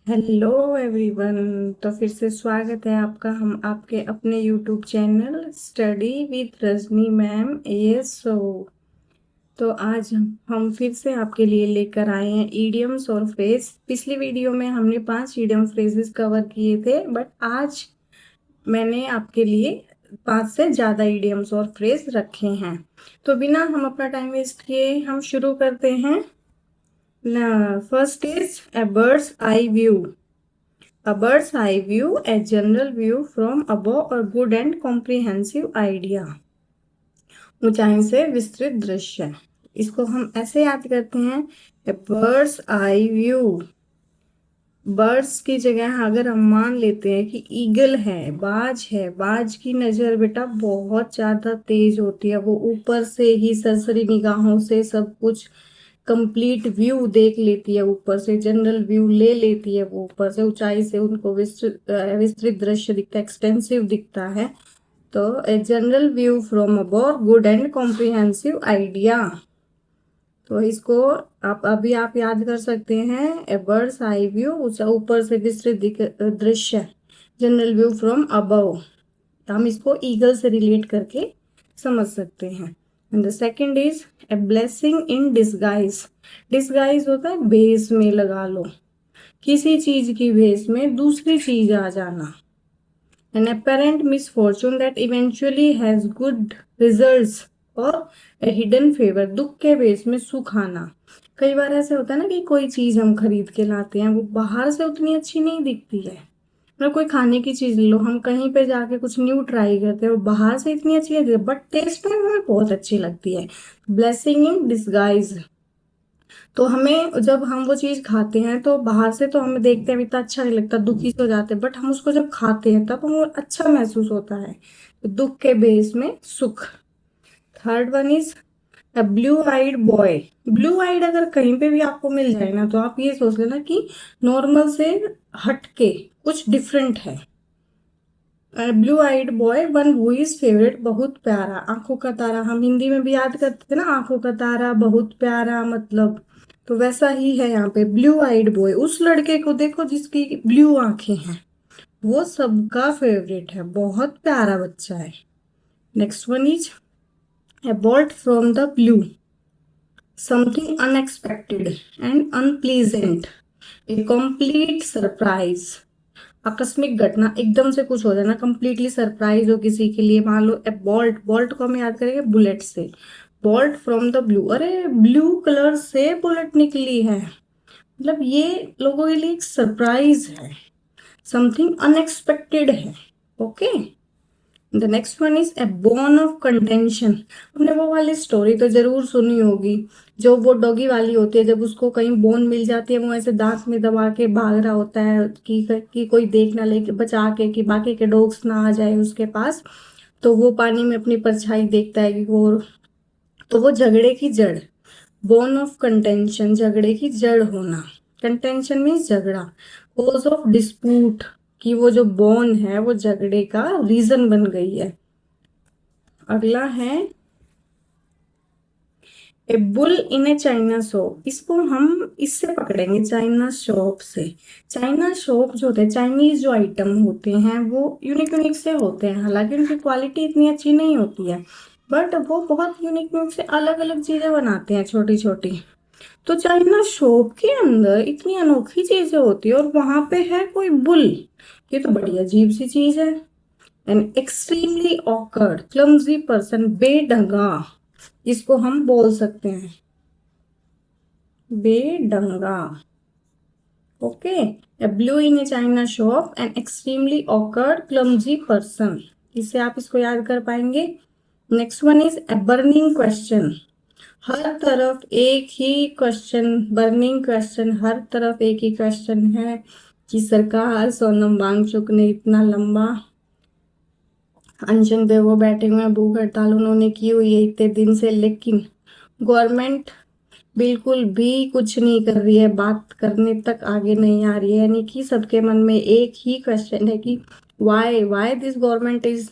Hello everyone. तो फिर से स्वागत है आपका हम आपके अपने YouTube channel study with Rajni ma'am ASO. तो आज हम फिर से आपके लिए लेकर आए हैं ईडियम्स और फ्रेज। पिछली वीडियो में हमने 5 ईडियम फ्रेजेस कवर किए थे, बट आज मैंने आपके लिए 5 से ज़्यादा ईडियम्स और फ्रेज रखे हैं। तो बिना हम अपना टाइम वेस्ट किए हम शुरू करते हैं। First is a birds eye view. A bird's eye view, a general view from above or good and comprehensive idea। ऊंचाई से विस्तृत दृश्य। इसको हम ऐसे याद करते हैं, a bird's eye view। Birds की जगह अगर हम मान लेते हैं कि ईगल है, बाज है, बाज की नजर बेटा बहुत ज्यादा तेज होती है। वो ऊपर से ही सरसरी निगाहों से सब कुछ कंप्लीट व्यू देख लेती है, ऊपर से जनरल व्यू ले लेती है। वो ऊपर से ऊंचाई से उनको विस्तृत दृश्य दिखता है, एक्सटेंसिव दिखता है। तो a general view from above good and comprehensive idea. तो इसको आप याद कर सकते हैं, ए बर्ड्स आई व्यू, ऊपर से विस्तृत दृश्य, जनरल व्यू फ्रॉम अबव। हम इसको ईगल से रिलेट करके समझ सकते हैं। And the second is a blessing in disguise. Disguise होता है भेस में, लगा लो किसी चीज की भेस में दूसरी चीज आ जाना। An apparent misfortune that eventually has good results और a hidden favor, दुख के बेस में सुख आना। कई बार ऐसे होता है ना कि कोई चीज हम खरीद के लाते हैं, वो बाहर से उतनी अच्छी नहीं दिखती है। मतलब कोई खाने की चीज लो, हम कहीं पे जाके कुछ न्यू ट्राई करते हैं, वो बाहर से इतनी अच्छी लगती है बट टेस्ट में हमें बहुत अच्छी लगती है। Blessing in disguise. तो हमें जब हम वो चीज खाते हैं तो बाहर से तो हमें देखते हैं इतना अच्छा नहीं लगता, दुखी से हो जाते हैं, बट हम उसको जब खाते हैं तब हमें अच्छा महसूस होता है। तो दुख के बेस में सुख। Third one is a blue eyed boy. Blue eyed अगर कहीं पे भी आपको मिल जाए ना, तो आप ये सोच लेना कि नॉर्मल से हटके कुछ डिफरेंट है। Blue eyed boy one who is favourite, बहुत प्यारा, आंखों का तारा। हम हिंदी में भी याद करते थे ना, आंखों का तारा बहुत प्यारा, मतलब तो वैसा ही है यहाँ पे। ब्लू आइड बॉय, उस लड़के को देखो जिसकी ब्लू आंखें हैं, वो सबका फेवरेट है, बहुत प्यारा बच्चा है। Next one is A bolt from the blue, something unexpected and unpleasant, A complete surprise. आकस्मिक घटना, एकदम से कुछ हो जाना, कंप्लीटली सरप्राइज हो किसी के लिए। मान लो ए बोल्ट, बोल्ट को हम याद करेंगे बुलेट से। बोल्ट फ्रॉम द ब्लू, अरे ब्लू कलर से बुलेट निकली है, मतलब ये लोगों के लिए एक सरप्राइज है, समथिंग अनएक्सपेक्टेड है। Okay. The next one is A bone of contention. हमने वो वाली स्टोरी तो जरूर सुनी होगी, जो वो डॉगी वाली होती है, जब उसको कहीं बोन मिल जाती है, वो ऐसे दांत में दबा के भाग रहा होता है कि कोई देख ना ले, बचा के कि बाकी के डॉग्स ना आ जाए उसके पास। तो वो पानी में अपनी परछाई देखता है कि वो, तो वो झगड़े की जड़, बोन ऑफ कंटेंशन, झगड़े की जड़ होना। कंटेंशन मीन्स झगड़ा, कोज ऑफ डिस्प्यूट, कि वो जो बोन है वो झगड़े का रीजन बन गई है। अगला है ए bull in a china shop. इसको हम इससे पकड़ेंगे, चाइना शॉप से। चाइना शॉप जो होते हैं, चाइनीज जो आइटम होते हैं वो यूनिक यूनिक से होते हैं, हालांकि उनकी क्वालिटी इतनी अच्छी नहीं होती है, बट वो बहुत यूनिक यूनिक से अलग अलग चीजें बनाते हैं, छोटी छोटी। तो चाइना शॉप के अंदर इतनी अनोखी चीजें होती है और वहां पे है कोई बुल। ये तो बड़ी अजीब सी चीज है। An extremely awkward clumsy person, बेढंगा, इसको हम बोल सकते हैं बेढंगा। Okay. A bull in a china shop, an extremely awkward clumsy person, इससे आप इसको याद कर पाएंगे। Next one is a burning question. हर तरफ एक ही क्वेश्चन, बर्निंग क्वेश्चन, हर तरफ एक ही क्वेश्चन है कि सरकार सोनम वांगचुक ने इतना लंबा अनशन पे वो बैठे हुए हैं, भूख हड़ताल उन्होंने की हुई है इतने दिन से, लेकिन गवर्नमेंट बिल्कुल भी कुछ नहीं कर रही है, बात करने तक आगे नहीं आ रही है। यानी कि सबके मन में एक ही क्वेश्चन है कि why this government is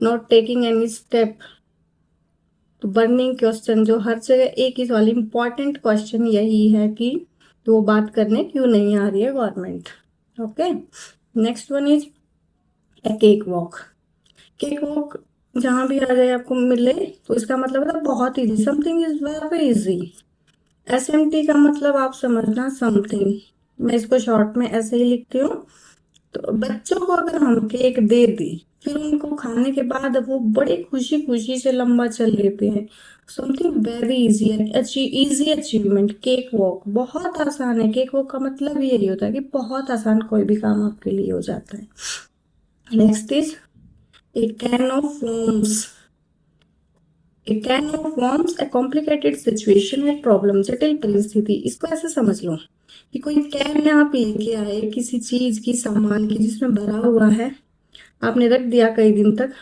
not taking any step. तो बर्निंग क्वेश्चन जो हर जगह एक ही सवाल, इम्पॉर्टेंट क्वेश्चन यही है कि तो वो बात करने क्यों नहीं आ रही है government. Okay, next one is A cake walk. Cake walk जहाँ भी आ जाए आपको मिले तो इसका मतलब है बहुत easy, something is very easy. SMT का मतलब आप समझना समथिंग, मैं इसको शॉर्ट में ऐसे ही लिखती हूँ। तो बच्चों को अगर हम केक दे दें फिर उनको खाने के बाद वो बड़े खुशी खुशी से लंबा चल लेते हैं। Something very easy, easy achievement. Cake walk बहुत आसान है। केक वॉक का मतलब यही होता है कि बहुत आसान कोई भी काम आपके लिए हो जाता है। Next is a can of worms. A can of worms A complicated situation है, प्रॉब्लम, जटिल परिस्थिति। इसको ऐसे समझ लो कि कोई कैन आप लेके आए किसी चीज की, सामान की, जिसमें भरा हुआ है, आपने रख दिया कई दिन तक,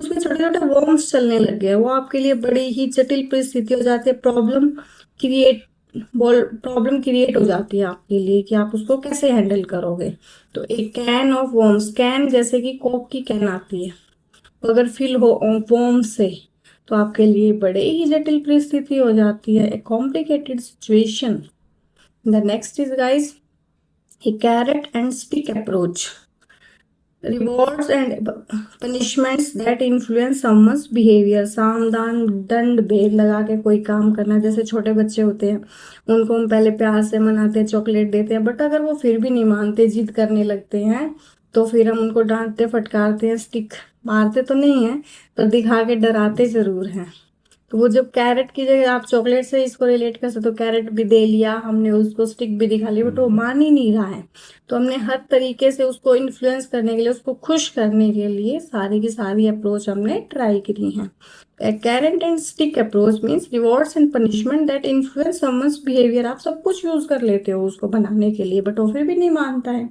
उसमें छोटे छोटे वर्म्स चलने लग गए, वो आपके लिए बड़ी ही जटिल परिस्थिति हो जाती है। क्रिएट प्रॉब्लम क्रिएट हो जाती है आपके लिए कि आप उसको कैसे हैंडल करोगे। तो एक कैन ऑफ वर्म्स, कैन जैसे कि कोक की कैन आती है, तो अगर फिल हो वर्म से तो आपके लिए बड़े ही जटिल परिस्थिति हो जाती है, a complicated situation. The next is guys a carrot and stick approach. Rewards and punishments that influence someone's behaviour. सावधान, दंड, भेद लगा के कोई काम करना। जैसे छोटे बच्चे होते हैं, उनको हम पहले प्यार से मनाते हैं, चॉकलेट देते हैं, बट अगर वो फिर भी नहीं मानते, जिद करने लगते हैं, तो फिर हम उनको डांटते, फटकारते हैं, स्टिक मारते तो नहीं है पर दिखा के डराते जरूर हैं। तो वो जब कैरेट की जगह आप चॉकलेट से इसको रिलेट कर सकते हो, कैरेट भी दे लिया हमने, उसको स्टिक भी दिखा ली, बट वो मान ही नहीं रहा है। तो हमने हर तरीके से उसको इन्फ्लुएंस करने के लिए, उसको खुश करने के लिए सारी की सारी अप्रोच हमने ट्राई करी है। Carat and stick approach means rewards and punishment that influence someone's behaviour. आप सब कुछ यूज कर लेते हो उसको बनाने के लिए, बट वो फिर भी नहीं मानता है।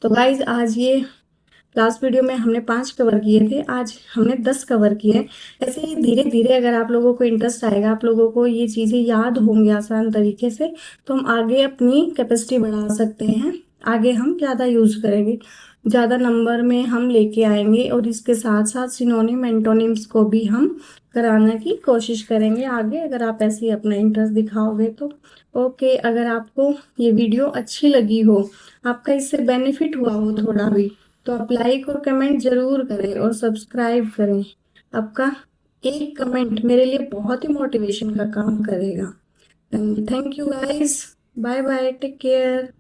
तो गाइज आज ये लास्ट वीडियो में हमने 5 कवर किए थे, आज हमने 10 कवर किए। ऐसे ही धीरे धीरे अगर आप लोगों को इंटरेस्ट आएगा, आप लोगों को ये चीज़ें याद होंगी आसान तरीके से, तो हम आगे अपनी कैपेसिटी बढ़ा सकते हैं। आगे हम ज़्यादा यूज करेंगे, ज़्यादा नंबर में हम लेके आएंगे, और इसके साथ साथ सिनोनिम एंटोनिम्स को भी हम कराने की कोशिश करेंगे आगे, अगर आप ऐसे ही अपना इंटरेस्ट दिखाओगे तो। ओके, अगर आपको ये वीडियो अच्छी लगी हो, आपका इससे बेनिफिट हुआ हो थोड़ा भी, तो आप लाइक और कमेंट जरूर करें और सब्सक्राइब करें। आपका एक कमेंट मेरे लिए बहुत ही मोटिवेशन का काम करेगा। Thank you guys, bye bye, take care.